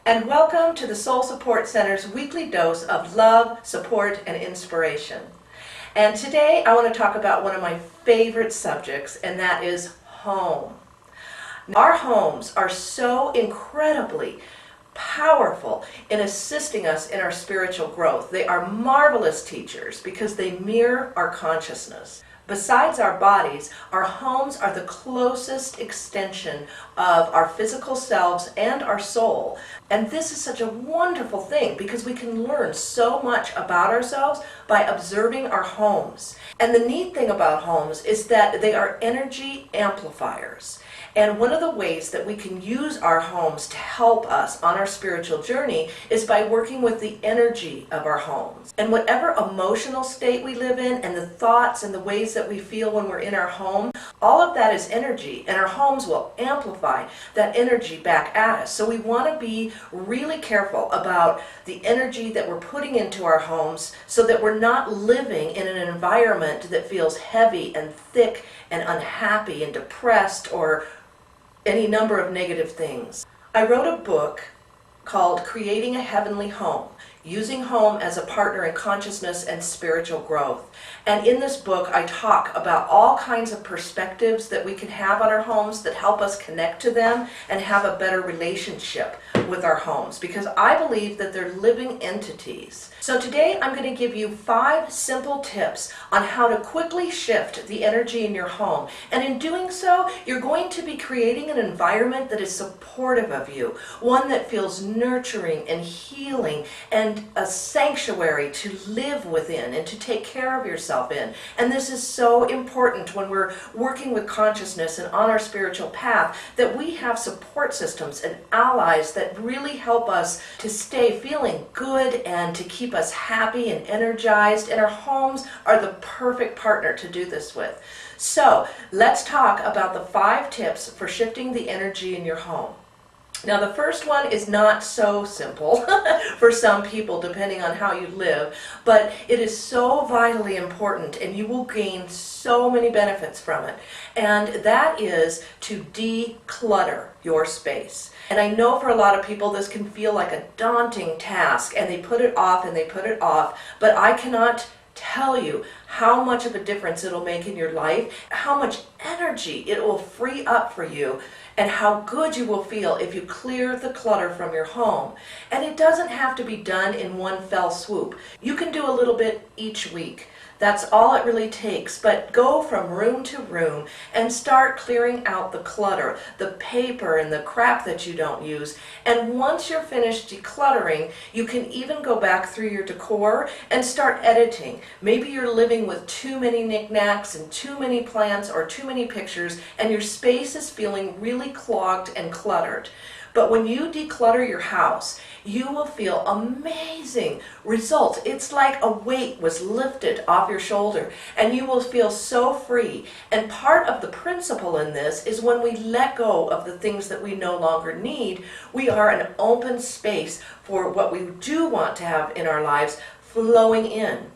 and welcome to the Soul Support Center's weekly dose of love, support, and inspiration. And today I want to talk about one of my favorite subjects, and that is home. Our homes are so incredibly powerful in assisting us in our spiritual growth. They are marvelous teachers because they mirror our consciousness. Besides our bodies, our homes are the closest extension of our physical selves and our soul. And this is such a wonderful thing because we can learn so much about ourselves by observing our homes. And the neat thing about homes is that they are energy amplifiers. And one of the ways that we can use our homes to help us on our spiritual journey is by working with the energy of our homes. And whatever emotional state we live in and the thoughts and the ways that we feel when we're in our home, all of that is energy, and our homes will amplify that energy back at us. So we want to be really careful about the energy that we're putting into our homes so that we're not living in an environment that feels heavy and thick and unhappy and depressed or any number of negative things. I wrote a book called Creating a Heavenly Home, Using Home as a Partner in Consciousness and Spiritual Growth. And in this book, I talk about all kinds of perspectives that we can have on our homes that help us connect to them and have a better relationship with our homes, because I believe that they're living entities. So today I'm going to give you 5 simple tips on how to quickly shift the energy in your home. And in doing so, you're going to be creating an environment that is supportive of you, one that feels nurturing and healing and a sanctuary to live within and to take care of yourself in. And this is so important when we're working with consciousness and on our spiritual path, that we have support systems and allies that really help us to stay feeling good and to keep us happy and energized, and our homes are the perfect partner to do this with. So let's talk about the 5 tips for shifting the energy in your home. Now, the first one is not so simple for some people, depending on how you live, but it is so vitally important, and you will gain so many benefits from it. And that is to declutter your space. And I know for a lot of people this can feel like a daunting task, and they put it off and they put it off, but I cannot tell you how much of a difference it'll make in your life, how much energy it will free up for you, and how good you will feel if you clear the clutter from your home. And it doesn't have to be done in one fell swoop. You can do a little bit each week. That's all it really takes. But go from room to room and start clearing out the clutter, the paper and the crap that you don't use. And once you're finished decluttering, you can even go back through your decor and start editing. Maybe you're living with too many knickknacks and too many plants or too many pictures, and your space is feeling really clogged and cluttered. But when you declutter your house, you will feel amazing results. It's like a weight was lifted off your shoulder, and you will feel so free. And part of the principle in this is when we let go of the things that we no longer need, we are an open space for what we do want to have in our lives flowing in.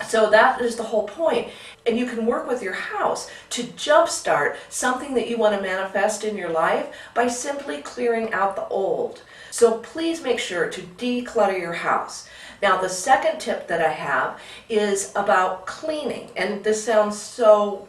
So that is the whole point. And you can work with your house to jumpstart something that you want to manifest in your life by simply clearing out the old. So please make sure to declutter your house. Now, the second tip that I have is about cleaning. And this sounds so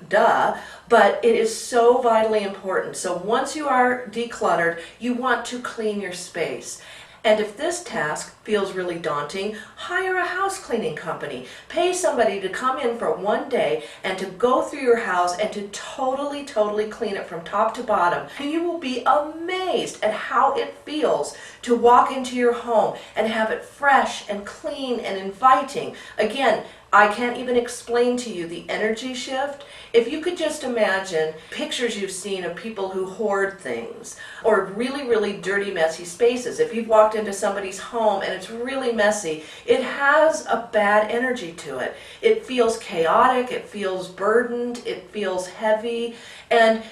duh, but it is so vitally important. So once you are decluttered, you want to clean your space. And if this task feels really daunting, hire a house cleaning company. Pay somebody to come in for one day and to go through your house and to totally clean it from top to bottom. And you will be amazed at how it feels to walk into your home and have it fresh and clean and inviting. Again, I can't even explain to you the energy shift. If you could just imagine pictures you've seen of people who hoard things, or really dirty, messy spaces. If you've walked into somebody's home and it's really messy, it has a bad energy to it. It feels chaotic, it feels burdened, it feels heavy, and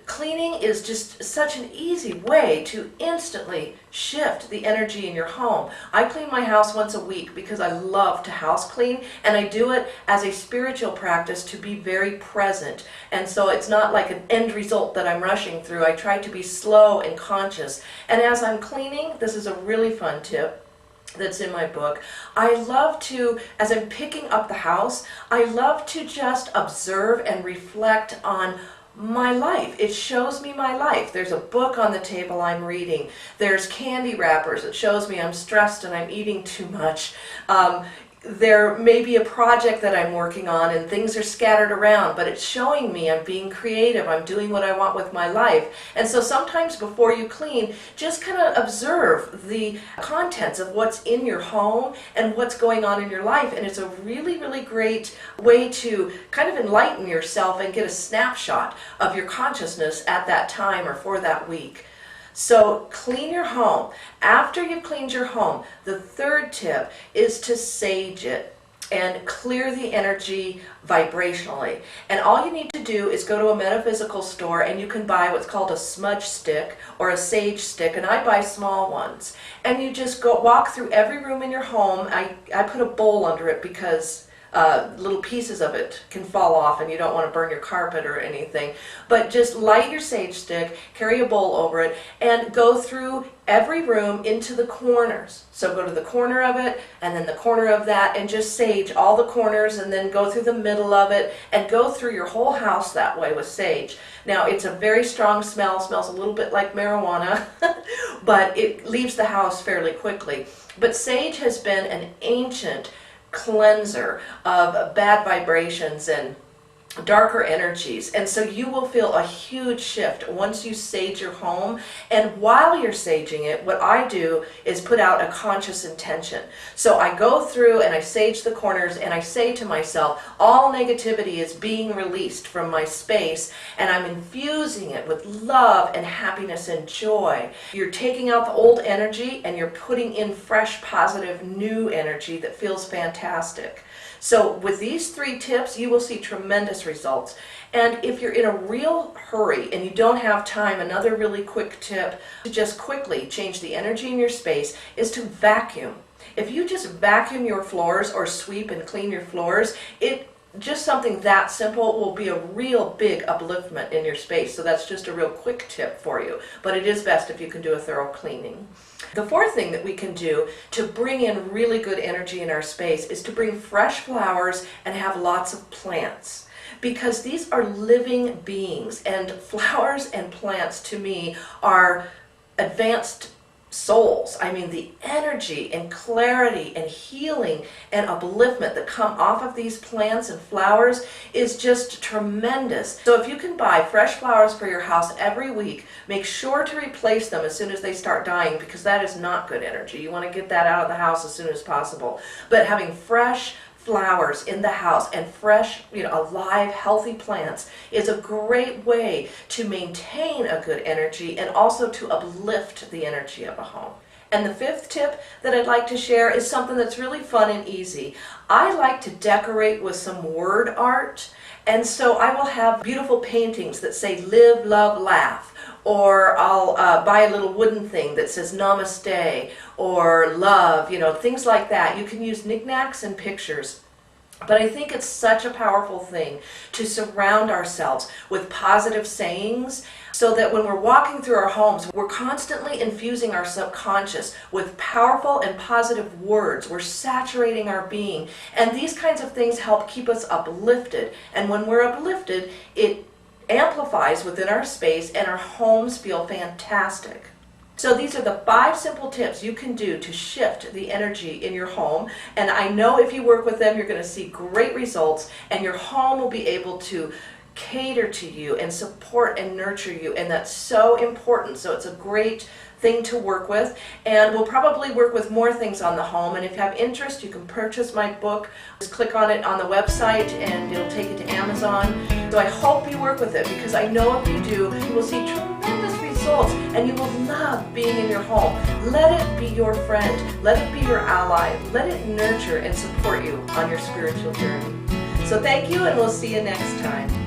cleaning is just such an easy way to instantly shift the energy in your home. I clean my house once a week because I love to house clean, and I do it as a spiritual practice to be very present. And so it's not like an end result that I'm rushing through. I try to be slow and conscious. And as I'm cleaning, this is a really fun tip that's in my book. I love to, as I'm picking up the house, I love to just observe and reflect on my life. It shows me my life. There's a book on the table I'm reading. There's candy wrappers. It shows me I'm stressed and I'm eating too much. There may be a project that I'm working on and things are scattered around, but it's showing me I'm being creative, I'm doing what I want with my life. And so sometimes before you clean, just kind of observe the contents of what's in your home and what's going on in your life. And it's a really, really great way to kind of enlighten yourself and get a snapshot of your consciousness at that time or for that week. So clean your home. After you've cleaned your home, the third tip is to sage it and clear the energy vibrationally. And all you need to do is go to a metaphysical store and you can buy what's called a smudge stick or a sage stick, and I buy small ones. And you just go walk through every room in your home. I put a bowl under it because little pieces of it can fall off and you don't want to burn your carpet or anything. But just light your sage stick, carry a bowl over it, and go through every room into the corners. So go to the corner of it and then the corner of that and just sage all the corners, and then go through the middle of it and go through your whole house that way with sage. Now it's a very strong smell, smells a little bit like marijuana, but it leaves the house fairly quickly. But sage has been an ancient cleanser of bad vibrations and darker energies, and so you will feel a huge shift once you sage your home. And while you're saging it, what I do is put out a conscious intention. So I go through and I sage the corners and I say to myself, all negativity is being released from my space, and I'm infusing it with love and happiness and joy. You're taking out the old energy and you're putting in fresh, positive, new energy that feels fantastic. So with these three tips, you will see tremendous results. And if you're in a real hurry and you don't have time, another really quick tip to just quickly change the energy in your space is to vacuum. If you just vacuum your floors or sweep and clean your floors, just something that simple will be a real big upliftment in your space. So that's just a real quick tip for you. But it is best if you can do a thorough cleaning. The fourth thing that we can do to bring in really good energy in our space is to bring fresh flowers and have lots of plants. Because these are living beings, and flowers and plants to me are advanced souls. I mean, the energy and clarity and healing and upliftment that come off of these plants and flowers is just tremendous. So if you can buy fresh flowers for your house every week, make sure to replace them as soon as they start dying, because that is not good energy. You want to get that out of the house as soon as possible. But having fresh flowers in the house and fresh, alive, healthy plants is a great way to maintain a good energy and also to uplift the energy of a home. And the fifth tip that I'd like to share is something that's really fun and easy. I like to decorate with some word art, and so I will have beautiful paintings that say live, love, laugh. Or I'll buy a little wooden thing that says namaste or love, things like that. You can use knickknacks and pictures. But I think it's such a powerful thing to surround ourselves with positive sayings, so that when we're walking through our homes, we're constantly infusing our subconscious with powerful and positive words. We're saturating our being. And these kinds of things help keep us uplifted. And when we're uplifted, it amplifies within our space and our homes feel fantastic. So these are the 5 simple tips you can do to shift the energy in your home. And I know if you work with them, you're going to see great results, and your home will be able to cater to you and support and nurture you. And that's so important. So it's a great thing to work with, and we'll probably work with more things on the home. And if you have interest, you can purchase my book. Just click on it on the website and it'll take you to Amazon. So I hope you work with it, because I know if you do, you will see tremendous results and you will love being in your home. Let it be your friend. Let it be your ally. Let it nurture and support you on your spiritual journey. So thank you, and we'll see you next time.